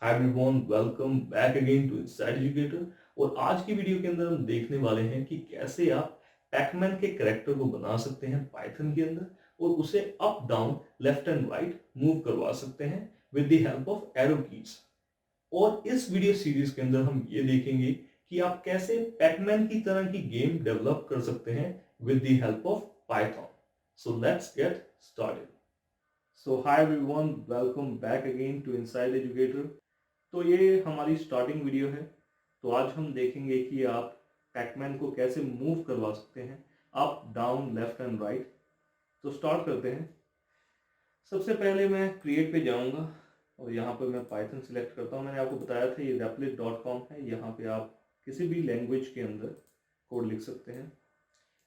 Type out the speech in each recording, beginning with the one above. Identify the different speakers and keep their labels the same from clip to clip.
Speaker 1: Hi everyone, welcome back again to inside educator. और आज की वीडियो के अंदर हम देखने वाले हैं कि कैसे आप पैकमैन के कैरेक्टर को बना सकते हैं पाइथन के अंदर और उसे up down left and right move करवा सकते हैं with the help of arrow keys. और इस वीडियो सीरीज के अंदर हम ये देखेंगे कि आप कैसे पैकमैन की तरह की गेम डेवलप कर सकते हैं with the help of Python. So let's get started. So hi everyone, welcome back again to inside educator. तो ये हमारी स्टार्टिंग वीडियो है। तो आज हम देखेंगे कि आप पैकमैन को कैसे मूव करवा सकते हैं up down left and right. तो स्टार्ट करते हैं। सबसे पहले मैं क्रिएट पे जाऊंगा और यहाँ पे मैं पाइथन सिलेक्ट करता हूँ। मैंने आपको बताया था ये replit.com है। यहाँ पे आप किसी भी लैंग्वेज के अंदर कोड लिख सकते हैं।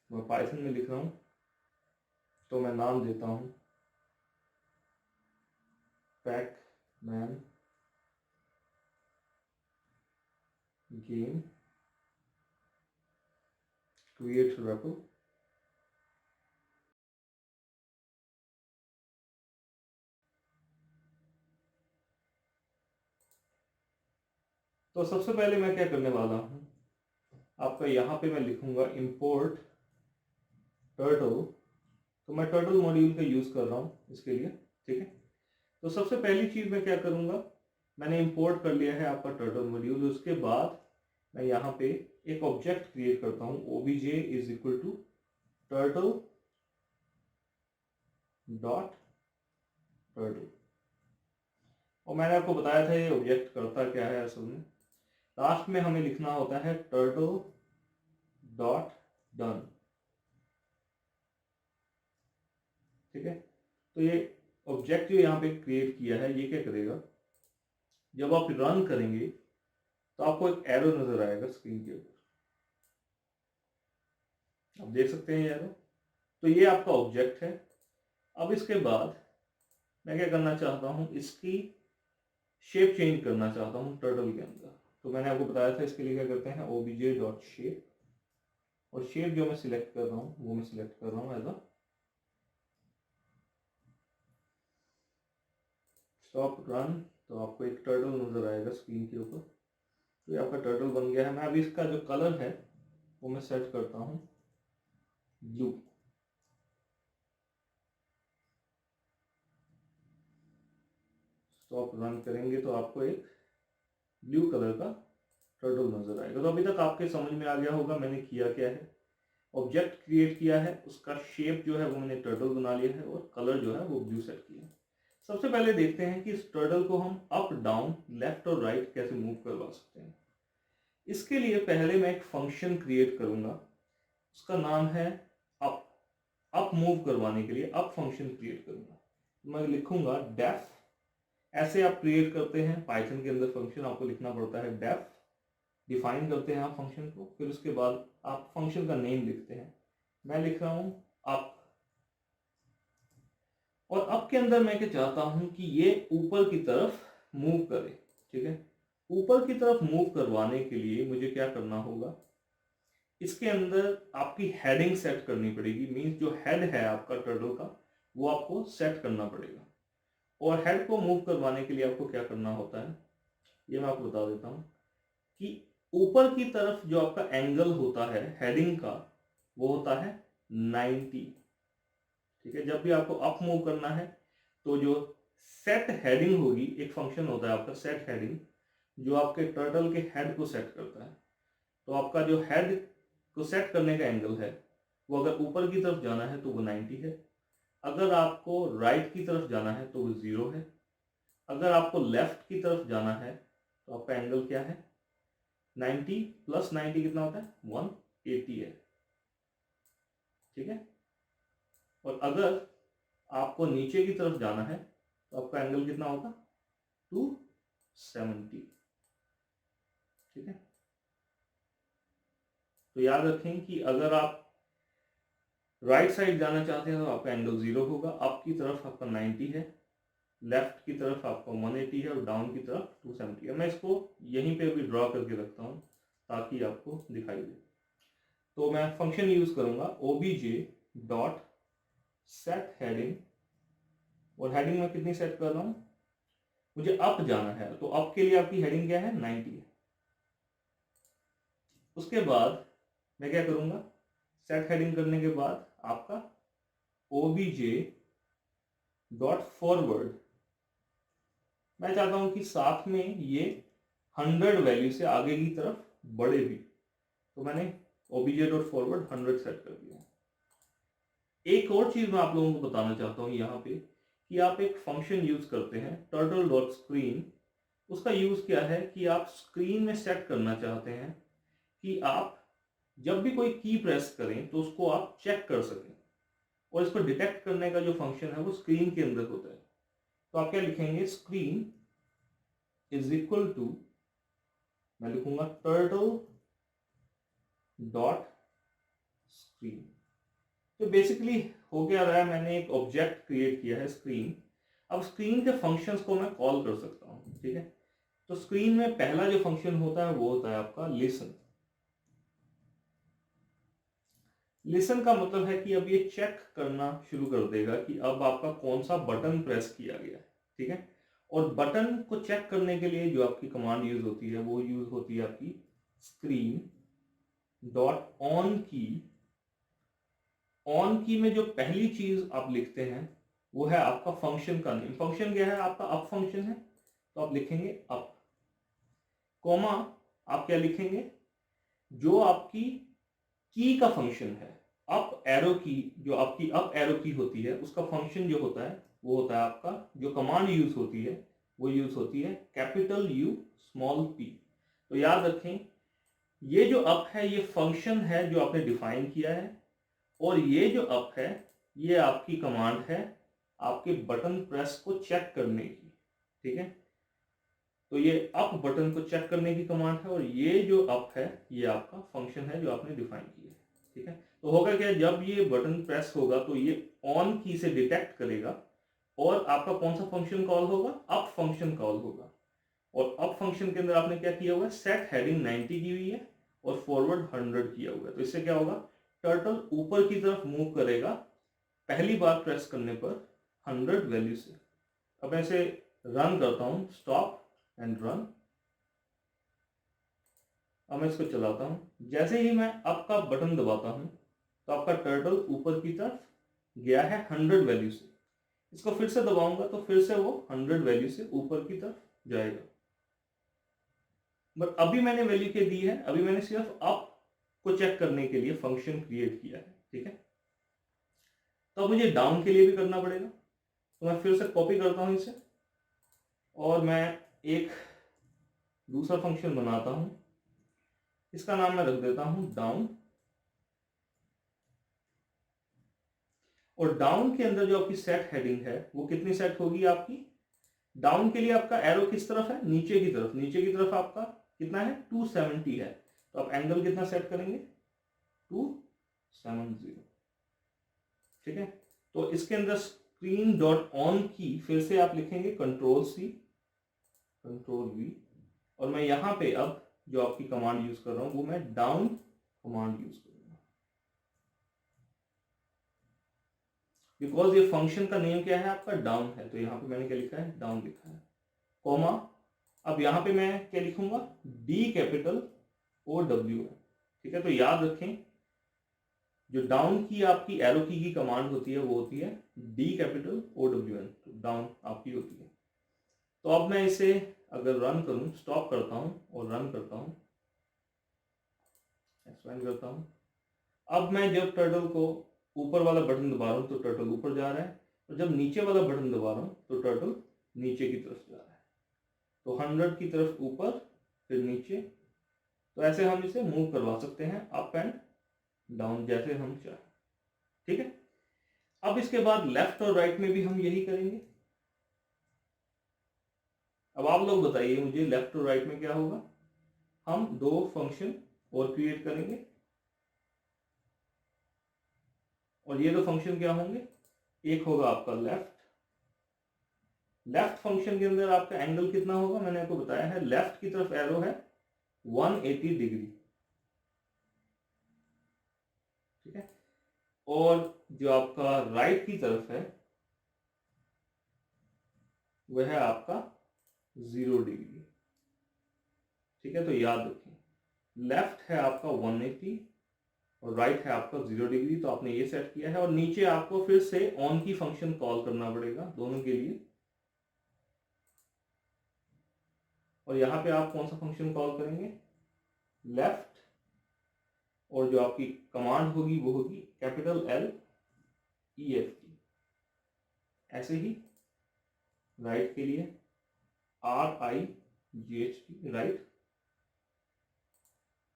Speaker 1: मैं पाइथन में लिख रहा हूँ तो मैं नाम देता हूँ पैकमैन गेम क्रिएट रेपल। तो सबसे पहले मैं क्या करने वाला हूँ, आपका यहाँ पे मैं लिखूंगा इंपोर्ट टर्टल। तो मैं टर्टल मॉड्यूल का यूज़ कर रहा हूँ इसके लिए, ठीक है। तो सबसे पहली चीज़ मैं क्या करूँगा, मैंने इंपोर्ट कर लिया है आपका टर्टल मॉड्यूल। उसके बाद मैं यहाँ पे एक ऑब्जेक्ट क्रिएट करता हूँ obj is equal to turtle dot turtle. और मैंने आपको बताया था ये ऑब्जेक्ट करता क्या है असल में। लास्ट में हमें लिखना होता है टर्टल डॉट डन, ठीक है। तो ये ऑब्जेक्ट जो यहाँ पे क्रिएट किया है ये क्या करेगा, जब आप रन करेंगे तो आपको एक एरो नजर आएगा स्क्रीन के ऊपर, आप देख सकते हैं ये एरो। तो ये आपका ऑब्जेक्ट है। अब इसके बाद मैं क्या करना चाहता हूँ, इसकी शेप चेंज करना चाहता हूँ टर्टल के अंदर। तो मैंने आपको बताया था इसके लिए क्या करते हैं obj डॉट शेप। और शेप जो मैं सिलेक्ट कर रहा हूँ वो मैं सिलेक्ट कर रहा हूँ एज अ स्टॉप रन। तो आपको एक टर्टल नजर आएगा स्क्रीन के ऊपर। तो ये आपका टर्टल बन गया है। मैं अभी इसका जो कलर है वो मैं सेट करता हूँ ब्लू। स्टॉप रन करेंगे तो आपको एक ब्लू कलर का टर्टल नजर आएगा। तो अभी तक आपके समझ में आ गया होगा मैंने किया क्या है। ऑब्जेक्ट क्रिएट किया है, उसका शेप जो है वो मैंने टर्टल बना लिया है और कलर जो है वो ब्लू सेट किया है। सबसे पहले देखते हैं कि इस टर्टल को हम अप डाउन लेफ्ट और राइट कैसे मूव करवा सकते हैं। इसके लिए पहले मैं एक फंक्शन क्रिएट करूंगा, उसका नाम है अप। अप मूव करवाने के लिए अप फंक्शन क्रिएट करूंगा। मैं लिखूंगा डेफ। ऐसे आप क्रिएट करते हैं पाइथन के अंदर फंक्शन, आपको लिखना पड़ता है डेफ। डिफाइन करते हैं आप फंक्शन को, फिर उसके बाद आप फंक्शन का नेम लिखते हैं। मैं लिख रहा हूं अप। और अप के अंदर मैं क्या चाहता हूं कि ये ऊपर की तरफ मूव करे, ठीक है। ऊपर की तरफ मूव करवाने के लिए मुझे क्या करना होगा, इसके अंदर आपकी हेडिंग सेट करनी पड़ेगी। मींस जो हेड है आपका टर्टल का वो आपको सेट करना पड़ेगा। और हेड को मूव करवाने के लिए आपको क्या करना होता है ये मैं आपको बता देता हूं कि ऊपर की तरफ जो आपका एंगल होता है हेडिंग का वो होता है 90, ठीक है। जब भी आपको अप मूव करना है तो जो सेट हेडिंग होगी, एक फंक्शन होता है आपका सेट हेडिंग जो आपके टर्टल के हेड को सेट करता है। तो आपका जो हेड को सेट करने का एंगल है वो अगर ऊपर की तरफ जाना है तो वो 90 है। अगर आपको राइट की तरफ जाना है तो वो 0 है। अगर आपको लेफ्ट की तरफ जाना है तो आपका एंगल क्या है, 90 प्लस 90 कितना होता है 180 है, ठीक है। और अगर आपको नीचे की तरफ जाना है तो आपका एंगल कितना होगा 270, ठीक है। तो याद रखें कि अगर आप राइट साइड जाना चाहते हैं तो आपका एंगल 0 होगा, अप की तरफ आपका 90 है, लेफ्ट की तरफ आपका 180 है और डाउन की तरफ 270 है। मैं इसको यहीं पे भी ड्रॉ करके रखता हूँ ताकि आपको दिखाई दे। तो मैं फंक्शन यूज करूंगा obj डॉट सेट हेडिंग। और हेडिंग में कितनी सेट कर रहा हूँ मुझे अप जाना है, तो अप के लिए आपकी हेडिंग क्या है, 90 है। उसके बाद मैं क्या करूंगा, सेट हेडिंग करने के बाद आपका obj डॉट फॉरवर्ड, मैं चाहता हूं कि साथ में ये 100 वैल्यू से आगे की तरफ बढ़े भी, तो मैंने obj डॉट फॉरवर्ड 100 सेट कर दिया। एक और चीज मैं आप लोगों को बताना चाहता हूं यहाँ पे, कि आप एक फंक्शन यूज करते हैं turtle डॉट स्क्रीन। उसका यूज क्या है कि आप स्क्रीन में सेट करना चाहते हैं कि आप जब भी कोई की प्रेस करें तो उसको आप चेक कर सकें, और इसको डिटेक्ट करने का जो फंक्शन है वो स्क्रीन के अंदर होता है। तो आप क्या लिखेंगे, स्क्रीन इज इक्वल टू, मैं लिखूंगा टर्टल डॉट स्क्रीन। तो बेसिकली हो क्या रहा है, मैंने एक ऑब्जेक्ट क्रिएट किया है स्क्रीन। अब स्क्रीन के फंक्शंस को मैं कॉल कर सकता हूं, ठीक है। तो स्क्रीन में पहला जो फंक्शन होता है वो होता है आपका लिसन। लिसन का मतलब है कि अब ये चेक करना शुरू कर देगा कि अब आपका कौन सा बटन प्रेस किया गया है, ठीक है। और बटन को चेक करने के लिए जो आपकी कमांड यूज होती है वो यूज होती है आपकी स्क्रीन डॉट ऑन की। ऑन की में जो पहली चीज आप लिखते हैं वो है आपका फंक्शन का नेम। फंक्शन क्या है आपका, अप फंक्शन है, तो आप लिखेंगे अप, कॉमा आप क्या लिखेंगे, जो आपकी की का फंक्शन है, अप एरो की, जो आपकी अप एरो की होती है उसका फंक्शन जो होता है वो होता है आपका, जो कमांड यूज होती है वो यूज होती है कैपिटल यू स्मॉल पी। तो याद रखें, ये जो अप है ये फंक्शन है जो आपने डिफाइन किया है, और ये जो अप है ये आपकी कमांड है आपके बटन प्रेस को चेक करने की, ठीक है। तो ये अप बटन को चेक करने की कमांड है, और ये जो अप है ये आपका फंक्शन है जो आपने डिफाइन किया है, ठीक है। तो होगा क्या, जब ये बटन प्रेस होगा तो ये ऑन की से डिटेक्ट करेगा, और आपका कौन सा फंक्शन कॉल होगा, अप फंक्शन कॉल होगा। और अप फंक्शन के अंदर आपने क्या किया हुआ है, सेट हेडिंग 90 की हुई है और फॉरवर्ड 100 किया हुआ है। तो इससे क्या होगा, टर्टल ऊपर की तरफ मूव करेगा पहली बार प्रेस करने पर 100 वैल्यू से। अब मैं इसे रन करता हूं, स्टॉप एंड रन। अब मैं इसको चलाता हूं, जैसे ही मैं अप का बटन दबाता हूं तो आपका टर्टल ऊपर की तरफ गया है 100 वैल्यू से। इसको फिर से दबाऊंगा तो फिर से वो 100 वैल्यू से ऊपर की तरफ जाएगा। बट अभी मैंने वैल्यू क्या दी है, अभी मैंने सिर्फ अप को चेक करने के लिए फंक्शन क्रिएट किया है, ठीक है। तो अब मुझे डाउन के लिए भी करना पड़ेगा, तो मैं फिर से कॉपी करता हूं इसे, और मैं एक दूसरा फंक्शन बनाता हूं, इसका नाम मैं रख देता हूं डाउन। और डाउन के अंदर जो आपकी सेट हेडिंग है वो कितनी सेट होगी आपकी, डाउन के लिए आपका एरो किस तरफ है, नीचे की तरफ। नीचे की तरफ आपका कितना है, 270 है। तो आप एंगल कितना सेट करेंगे, 270, ठीक है। तो इसके अंदर स्क्रीन डॉट ऑन की फिर से आप लिखेंगे कंट्रोल सी कंट्रोल वी, और मैं यहां पे अब जो आपकी कमांड यूज कर रहा हूं वो मैं डाउन कमांड यूज करूंगा, बिकॉज ये फंक्शन का नेम क्या है आपका, डाउन है। तो यहां पे मैंने क्या लिखा है, डाउन लिखा है, कॉमा। अब यहां पे मैं क्या लिखूंगा, डी कैपिटल ओ डब्ल्यू है, ठीक है। तो याद रखें, जो डाउन की आपकी एरो की कमांड होती है वो होती है D capital O W N, तो डाउन आपकी होती है। तो अब मैं इसे अगर रन करूं, स्टॉप करता हूं और रन करता हूं, एक्सपेंड करता हूं, अब मैं जब टर्टल को ऊपर वाला बटन दबा रहा हूं तो टर्टल ऊपर जा रहा है, और जब नीचे वाला बटन दबा रहा हूं तो टर्टल नीचे की तरफ जा रहा है। तो 100 की तरफ ऊपर, फिर नीचे। तो ऐसे हम इसे मूव करवा सकते हैं अप एंड डाउन जैसे हम चाहें, ठीक है। अब इसके बाद लेफ्ट और राइट में भी हम यही करेंगे। अब आप लोग बताइए मुझे, लेफ्ट और राइट में क्या होगा, हम दो फंक्शन और क्रिएट करेंगे, और ये दो फंक्शन क्या होंगे, एक होगा आपका लेफ्ट। लेफ्ट फंक्शन के अंदर आपका एंगल कितना होगा, मैंने आपको बताया है, लेफ्ट की तरफ एरो है 180 डिग्री, ठीक है। और जो आपका राइट की तरफ है वह है आपका 0 डिग्री। ठीक है, तो याद रखें, लेफ्ट है आपका 180 और राइट है आपका 0 डिग्री। तो आपने ये सेट किया है और नीचे आपको फिर से ऑन की फंक्शन कॉल करना पड़ेगा दोनों के लिए। और यहाँ पे आप कौन सा फंक्शन कॉल करेंगे, लेफ्ट, और जो आपकी कमांड होगी वो होगी कैपिटल LEFT। ऐसे ही राइट के लिए RIGHT राइट,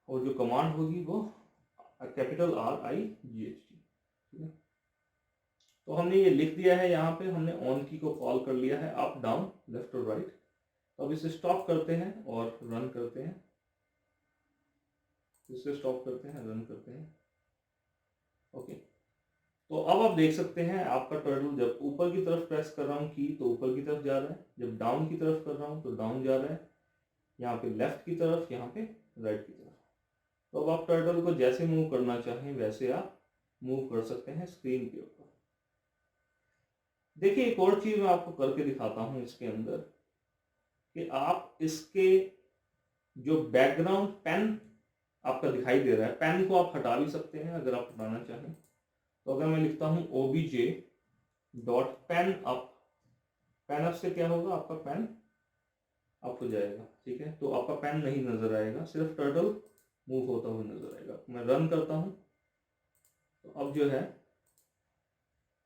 Speaker 1: और जो कमांड होगी वो कैपिटल RIGHT। ठीक है, तो हमने ये लिख दिया है, यहाँ पे हमने ऑन की को कॉल कर लिया है, अप डाउन लेफ्ट और राइट। तो अब इसे स्टॉप करते हैं और रन करते हैं, इसे स्टॉप करते हैं, रन करते हैं। ओके, तो अब आप देख सकते हैं आपका टर्टल जब ऊपर की तरफ प्रेस कर रहा हूँ की तो ऊपर की तरफ जा रहा है, जब डाउन की तरफ कर रहा हूँ तो डाउन जा रहा है, यहाँ पे लेफ्ट की तरफ, यहाँ पे राइट की तरफ। तो अब आप टर्टल को जैसे मूव करना चाहें वैसे आप मूव कर सकते हैं स्क्रीन के ऊपर। देखिए, एक और चीज मैं आपको करके दिखाता हूं इसके अंदर, कि आप इसके जो बैकग्राउंड पेन आपका दिखाई दे रहा है, पेन को आप हटा भी सकते हैं अगर आप हटाना चाहें। तो अगर मैं लिखता हूं obj.pen_up, पेन अप से क्या होगा, आपका पेन अप हो जाएगा। ठीक है, तो आपका पेन नहीं नजर आएगा, सिर्फ टर्टल मूव होता हुआ नजर आएगा। मैं रन करता हूं तो अब जो है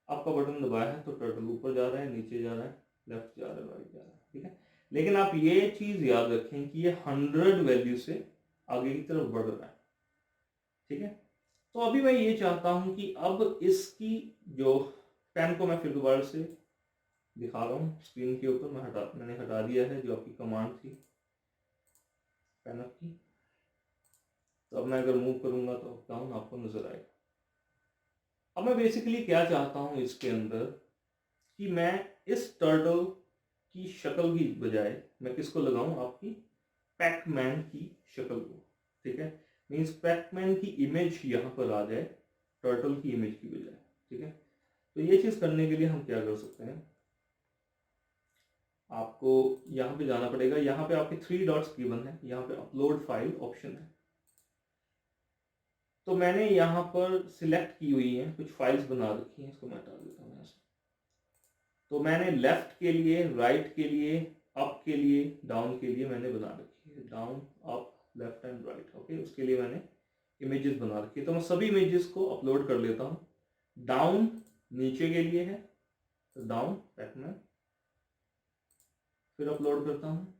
Speaker 1: आपका बटन दबाया है तो टर्टल ऊपर जा रहा है, नीचे जा रहा है, लेफ्ट जा रहा है, राइट जा रहा है। ठीक है, लेकिन आप ये चीज याद रखें कि ये 100 वैल्यू से आगे की तरफ बढ़ रहा है। ठीक है, तो अभी मैं ये चाहता हूं कि अब इसकी जो पेन को मैं फिर दोबारा से दिखा रहा हूँ स्क्रीन के ऊपर, मैंने हटा दिया है जो आपकी कमांड थी पेन अप की। तो अब मैं अगर मूव करूंगा तो अप डाउन आपको नजर आएगा। अब मैं बेसिकली क्या चाहता हूं इसके अंदर, कि मैं इस टर्टल की शक्ल की बजाय मैं किसको लगाऊं, आपकी पैकमैन की शक्ल को। ठीक है, मीन्स पैकमैन की इमेज यहाँ पर आ जाए टर्टल की इमेज की बजाय। ठीक है, तो ये चीज करने के लिए हम क्या कर सकते हैं, आपको यहाँ पे जाना पड़ेगा, यहाँ पे आपके 3 डॉट्स गिवन है, यहाँ पे अपलोड फाइल ऑप्शन है। तो मैंने यहाँ पर सिलेक्ट की हुई है, कुछ फाइल्स बना रखी हैं, इसको मैं हटा देता हूँ यहाँ से। तो मैंने लेफ्ट के लिए, राइट के लिए, अप के लिए, डाउन के लिए मैंने बना रखी है, down up left and right. Okay, उसके लिए मैंने इमेजेस बना रखी है। तो मैं सभी इमेजेस को अपलोड कर लेता हूँ। डाउन नीचे के लिए है तो डाउन पैकमैन, फिर अपलोड करता हूँ,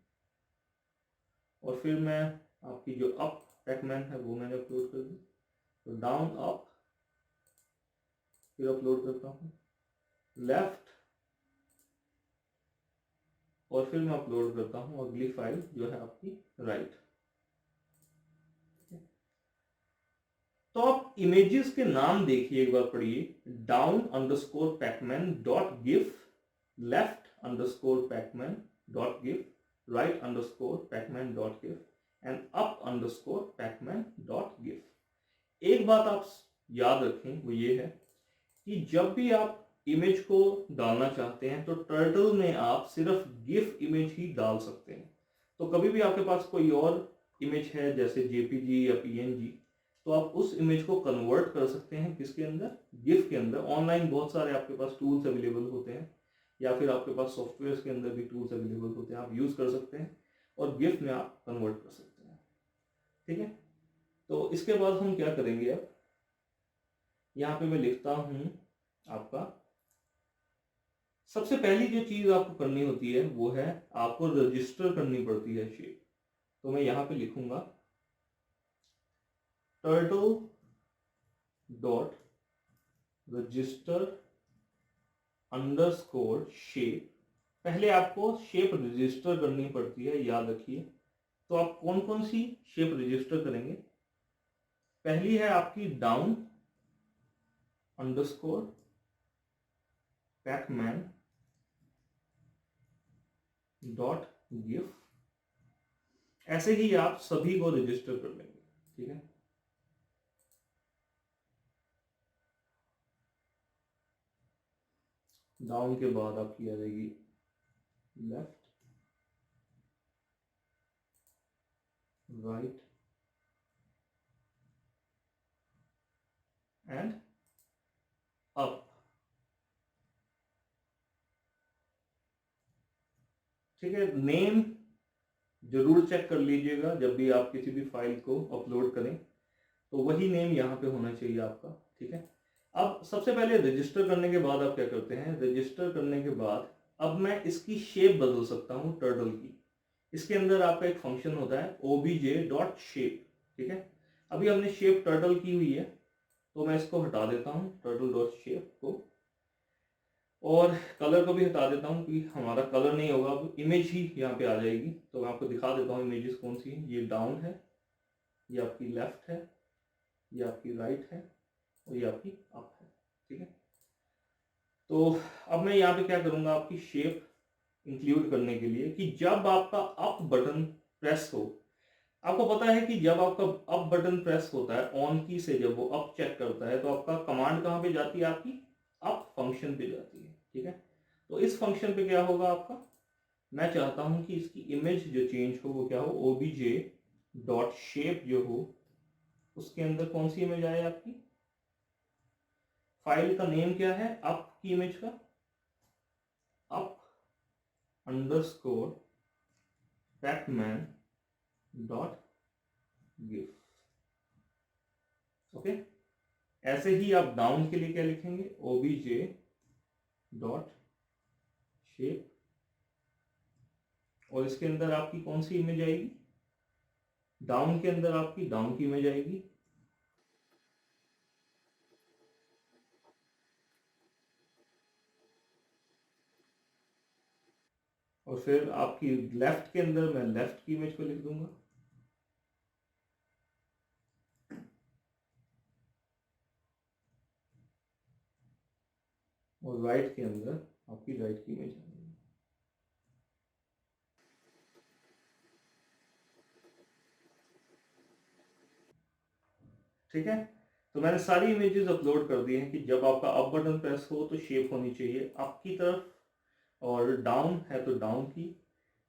Speaker 1: और फिर मैं आपकी जो अप पैकमैन है वो मैंने अपलोड कर दी, तो डाउन अप, फिर अपलोड करता हूँ लेफ्ट, और फिर मैं अपलोड करता हूँ अगली फाइल जो है आपकी राइट। तो आप इमेजेस के नाम देखिए, एक बार पढ़िए, down underscore pacman dot gif, left underscore pacman dot gif, right underscore pacman dot gif, and up underscore pacman dot gif. एक बात आप याद रखें, वो ये है कि जब भी आप इमेज को डालना चाहते हैं तो टर्टल में आप सिर्फ गिफ इमेज ही डाल सकते हैं। तो कभी भी आपके पास कोई और इमेज है जैसे जेपीजी या पीएनजी, तो आप उस इमेज को कन्वर्ट कर सकते हैं किसके अंदर, गिफ के अंदर। ऑनलाइन बहुत सारे आपके पास टूल्स अवेलेबल होते हैं, या फिर आपके पास सॉफ्टवेयर के अंदर भी टूल्स अवेलेबल होते हैं, आप यूज कर सकते हैं और गिफ में आप कन्वर्ट कर सकते हैं। ठीक है, तो इसके बाद हम क्या करेंगे, अब यहाँ पे मैं लिखता हूं आपका, सबसे पहली जो चीज आपको करनी होती है वो है आपको रजिस्टर करनी पड़ती है शेप। तो मैं यहाँ पे लिखूंगा turtle dot register underscore shape. पहले आपको शेप रजिस्टर करनी पड़ती है, याद रखिए। तो आप कौन कौन सी शेप रजिस्टर करेंगे, पहली है आपकी down underscore pacman dot gif. ऐसे ही आप सभी को रजिस्टर कर लेंगे। ठीक है, डाउन के बाद आपकी आ जाएगी लेफ्ट, राइट एंड अप। ठीक है, नेम जरूर चेक कर लीजिएगा जब भी आप किसी भी फाइल को अपलोड करें, तो वही नेम यहाँ पे होना चाहिए आपका। ठीक है, अब सबसे पहले रजिस्टर करने के बाद आप क्या करते हैं, रजिस्टर करने के बाद अब मैं इसकी शेप बदल सकता हूँ टर्टल की। इसके अंदर आपका एक फंक्शन होता है obj.shape। ठीक है, अभी हमने शेप टर्टल की हुई है, तो मैं इसको हटा देता हूँ turtle.shape को, और कलर को भी हटा देता हूँ क्योंकि हमारा कलर नहीं होगा, अब इमेज ही यहाँ पे आ जाएगी। तो मैं आपको दिखा देता हूँ इमेजेस कौन सी हैं। ये डाउन है, ये आपकी लेफ्ट है, ये आपकी राइट है, और ये आपकी अप है। ठीक है, तो अब मैं यहाँ पे क्या करूँगा, आपकी शेप इंक्लूड करने के लिए कि जब आपका अप बटन प्रेस हो, आपको पता है कि जब आपका अप बटन प्रेस होता है ऑन की से, जब वो अप चेक करता है तो आपका कमांड कहाँ पे जाती है, आपकी अप फंक्शन पे जाती है। ठीक है, तो इस फंक्शन पे क्या होगा आपका, मैं चाहता हूं कि इसकी इमेज जो चेंज हो वो क्या हो, obj.shape जो हो उसके अंदर कौन सी इमेज आए आपकी, फाइल का नेम क्या है अप की इमेज का, up underscore pacman dot gif. Okay, ऐसे ही आप डाउन के लिए क्या लिखेंगे, obj.shape, और इसके अंदर आपकी कौन सी इमेज आएगी, डाउन के अंदर आपकी डाउन की इमेज आएगी। और फिर आपकी लेफ्ट के अंदर मैं लेफ्ट की इमेज को लिख दूंगा। और राइट के अंदर आपकी राइट की इमेज आएगी। ठीक है, तो मैंने सारी इमेजेस अपलोड कर दी हैं कि जब आपका अप बटन प्रेस हो तो शेप होनी चाहिए अप की तरफ, और डाउन है तो डाउन की,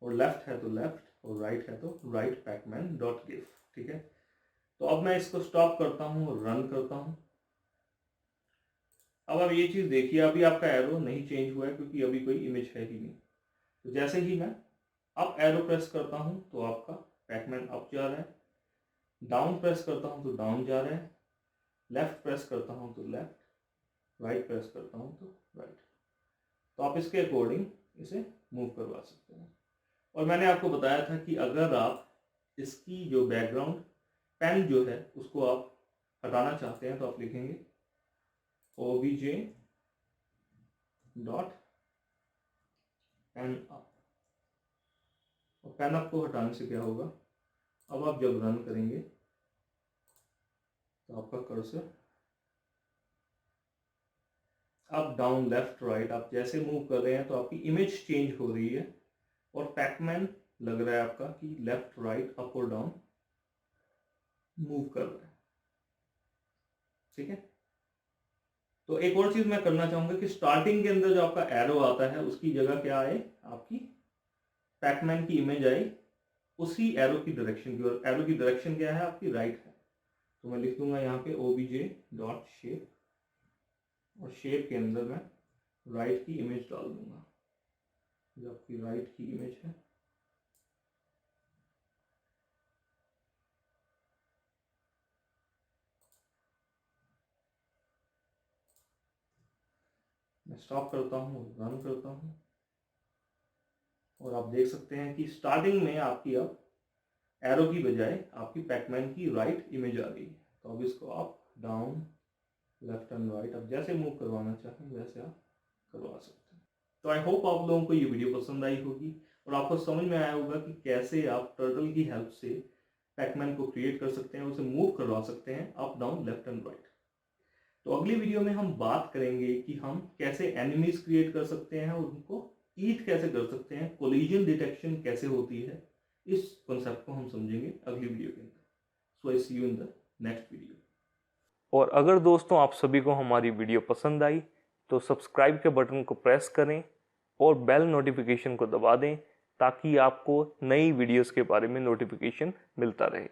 Speaker 1: और लेफ्ट है तो लेफ्ट, और राइट है तो राइट पैकमैन डॉट गिफ। ठीक है, तो अब मैं इसको स्टॉप करता हूँ और रन करता हूँ। अब आप ये चीज़ देखिए, अभी आपका एरो नहीं चेंज हुआ है क्योंकि अभी कोई इमेज है ही नहीं। तो जैसे ही मैं अप एरो प्रेस करता हूँ तो आपका पैकमैन अप जा रहा है, डाउन प्रेस करता हूँ तो डाउन जा रहा है, लेफ्ट प्रेस करता हूँ तो लेफ्ट, राइट प्रेस करता हूँ तो राइट। तो आप इसके अकॉर्डिंग इसे मूव करवा सकते हैं। और मैंने आपको बताया था कि अगर आप इसकी जो बैकग्राउंड पेन जो है उसको आप हटाना चाहते हैं तो आप लिखेंगे obj डॉट पेन अप, और पेन अप को हटाने से क्या होगा, अब आप जब रन करेंगे तो आपका cursor up down left right आप जैसे मूव कर रहे हैं तो आपकी इमेज चेंज हो रही है, और पैकमैन लग रहा है आपका कि लेफ्ट राइट अप और डाउन मूव कर रहा है। ठीक है, तो एक और चीज मैं करना चाहूंगा कि स्टार्टिंग के अंदर जो आपका एरो आता है उसकी जगह क्या आए, आपकी पैकमैन की इमेज आई उसी एरो की डायरेक्शन की, और एरो की डायरेक्शन क्या है आपकी राइट है। तो मैं लिख दूंगा यहाँ पे obj.shape, और शेप के अंदर मैं राइट की इमेज डाल दूंगा, जो आपकी राइट की इमेज है। मैं स्टॉप करता हूँ, रन करता हूँ, और आप देख सकते हैं कि स्टार्टिंग में आपकी अब एरो की बजाय आपकी पैकमैन की राइट इमेज आ गई है। तो अब इसको आप डाउन लेफ्ट एंड राइट आप जैसे मूव करवाना चाहें वैसे आप करवा सकते हैं। तो आई होप आप लोगों को ये वीडियो पसंद आई होगी और आपको समझ में आया होगा कि कैसे आप टर्टल की हेल्प से पैकमैन को क्रिएट कर सकते हैं, उसे मूव करवा सकते हैं up down left and right. तो अगली वीडियो में हम बात करेंगे कि हम कैसे एनिमीज क्रिएट कर सकते हैं और उनको ईट कैसे कर सकते हैं, कोलिजन डिटेक्शन कैसे होती है, इस कॉन्सेप्ट को हम समझेंगे अगली वीडियो के अंदर। So I see you in the next video.
Speaker 2: और अगर दोस्तों आप सभी को हमारी वीडियो पसंद आई तो सब्सक्राइब के बटन को प्रेस करें और बेल नोटिफिकेशन को दबा दें ताकि आपको नई वीडियोस के बारे में नोटिफिकेशन मिलता रहे।